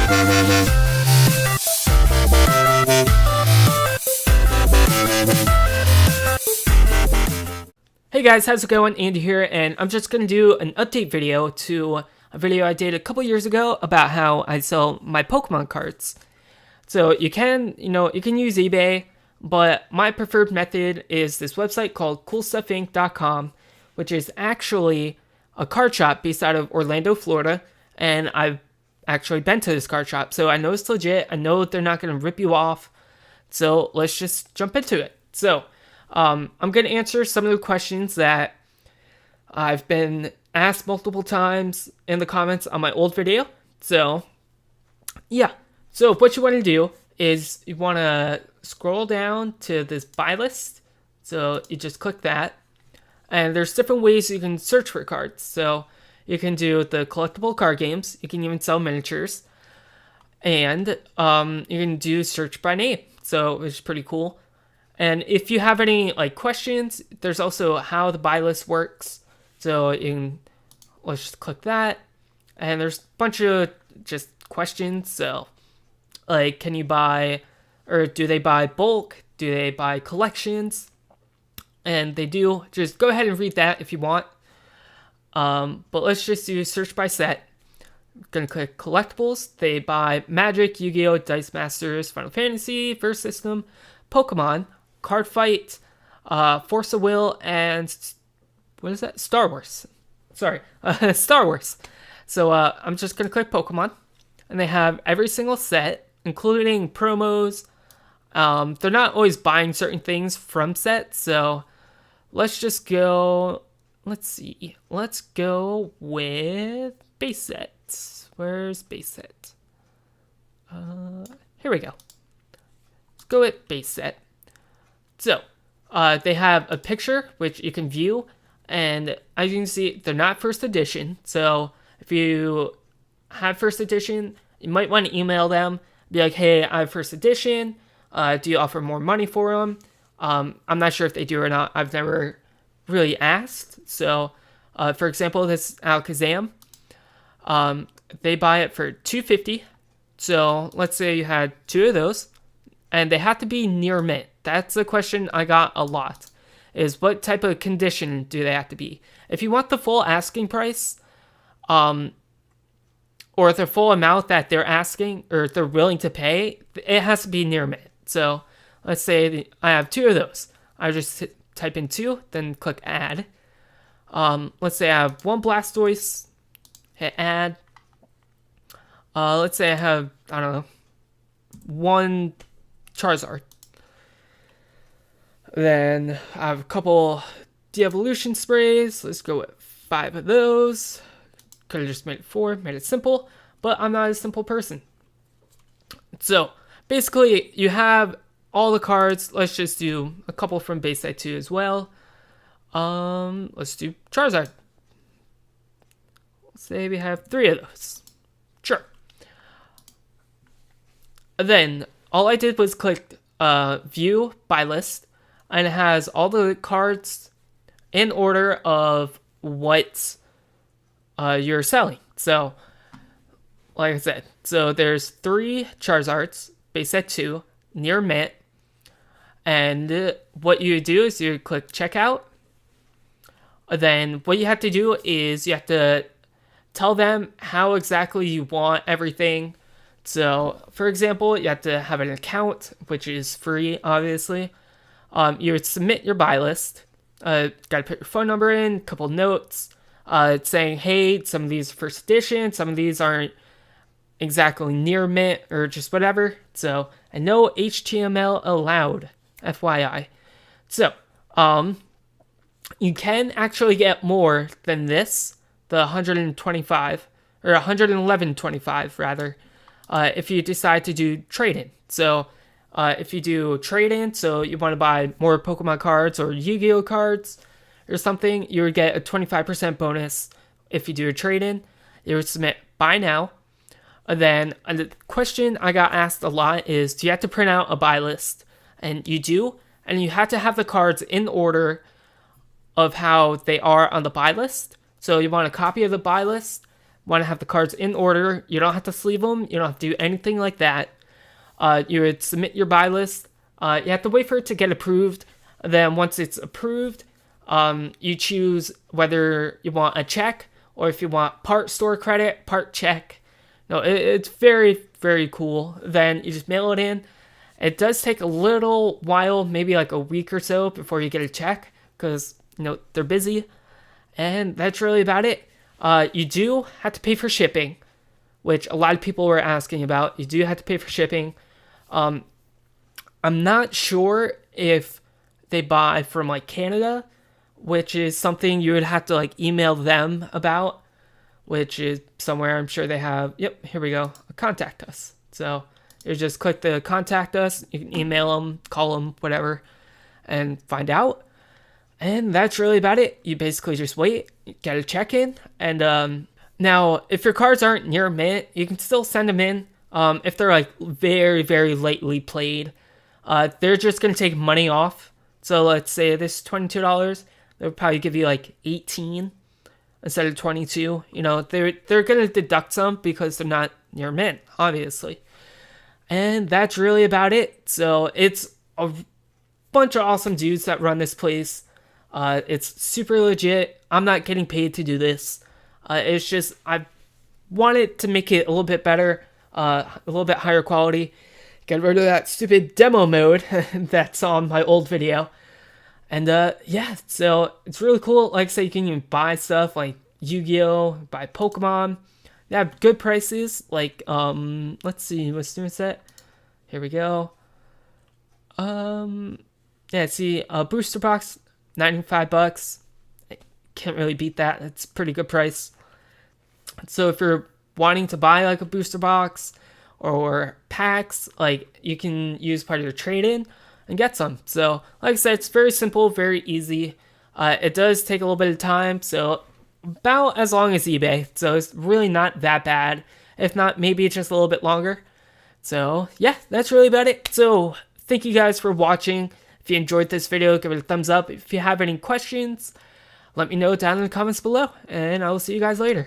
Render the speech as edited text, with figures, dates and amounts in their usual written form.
Hey guys, how's it going? Andy here, and I'm just going to do an update video to a video I did a couple years ago about how I sell my Pokemon cards. So you can use eBay, but my preferred method is this website called CoolStuffInc.com, which is actually a card shop based out of Orlando, Florida, and I've actually been to this card shop, so I know it's legit. I know they're not going to rip you off, so let's just jump into it. So I'm going to answer some of the questions that I've been asked multiple times in the comments on my old video. So, yeah. So what you want to do is you want to scroll down to this buy list. So you just click that. And there's different ways you can search for cards. So you can do the collectible card games. You can even sell miniatures. And you can do search by name. So which is pretty cool. And if you have any questions, there's also how the buy list works. So let's just click that. And there's a bunch of just questions. So can you buy, or do they buy bulk? Do they buy collections? And they do. Just go ahead and read that if you want. But let's just do search by set. I'm gonna click collectibles. They buy Magic, Yu-Gi-Oh, Dice Masters, Final Fantasy, First System, Pokemon, Card Fight, Force of Will, and what is that? Star Wars. Sorry, Star Wars. So I'm just gonna click Pokemon, and they have every single set, including promos. They're not always buying certain things from sets, so let's just go. Let's see. Let's go with base sets. Where's base set? Here we go. Let's go with base set. So, they have a picture, which you can view, and as you can see, they're not first edition, so if you have first edition, you might want to email them, be like, hey, I have first edition, do you offer more money for them? I'm not sure if they do or not, I've never really asked. So, for example, this Alakazam, they buy it for $250, so let's say you had two of those, and they have to be near mint. That's a question I got a lot, is what type of condition do they have to be? If you want the full asking price, or the full amount that they're asking, or they're willing to pay, it has to be near mint. So let's say I have two of those. I just type in two, then click add. Let's say I have one Blastoise, hit add. Let's say I have, I don't know, one Charizard. Then I have a couple de-evolution sprays. Let's go with 5 of those. Could have just made it 4, made it simple, but I'm not a simple person. So basically, you have all the cards. Let's just do a couple from base set 2 as well. Let's do Charizard. Let's say we have 3 of those. Sure. Then all I did was click view buy list, and it has all the cards in order of what you're selling. So, like I said, so there's 3 Charizards, base set 2, near mint. And what you do is you click checkout. Then what you have to do is you have to tell them how exactly you want everything. So, for example, you have to have an account, which is free, obviously. You would submit your buy list. Gotta put your phone number in, a couple notes, saying, hey, some of these are first edition, some of these aren't exactly near mint, or just whatever. So, and no HTML allowed, FYI. So, you can actually get more than this, the 125, or 111.25 rather, if you decide to do trade-in. So, if you do trade-in, so you want to buy more Pokemon cards or Yu-Gi-Oh cards or something, you would get a 25% bonus. If you do a trade-in, you would submit buy now. And then the question I got asked a lot is, do you have to print out a buy list? And you do, and you have to have the cards in order of how they are on the buy list. So you want a copy of the buy list, want to have the cards in order. You don't have to sleeve them. You don't have to do anything like that. You would submit your buy list. You have to wait for it to get approved. Then once it's approved, you choose whether you want a check or if you want part store credit, part check. No, it's very, very cool. Then you just mail it in. It does take a little while, maybe like a week or so before you get a check because, they're busy. And that's really about it. You do have to pay for shipping, which a lot of people were asking about. You do have to pay for shipping. I'm not sure if they buy from like Canada, which is something you would have to like email them about, which is somewhere I'm sure they have. Yep, here we go. Contact us. So you just click the contact us. You can email them, call them, whatever, and find out. And that's really about it. You basically just wait, get a check in, and now if your cards aren't near mint, you can still send them in. If they're like very, very lately played, they're just gonna take money off. So let's say this is $22, they'll probably give you like 18 instead of 22. They're gonna deduct some because they're not near mint, obviously. And that's really about it. So it's a bunch of awesome dudes that run this place. It's super legit. I'm not getting paid to do this. It's just I wanted to make it a little bit better, a little bit higher quality. Get rid of that stupid demo mode that's on my old video. And yeah, so it's really cool. Like I said, you can even buy stuff like Yu-Gi-Oh!, buy Pokemon. They have good prices. Like let's see, what's new set? Here we go. Yeah, see, a booster box, $95. I can't really beat that. It's a pretty good price. So if you're wanting to buy like a booster box or packs, like you can use part of your trade-in and get some. So like I said, it's very simple, very easy. It does take a little bit of time, so about as long as eBay. So it's really not that bad. If not, maybe it's just a little bit longer. So yeah, that's really about it. So thank you guys for watching. If you enjoyed this video, give it a thumbs up. If you have any questions, let me know down in the comments below, and I will see you guys later.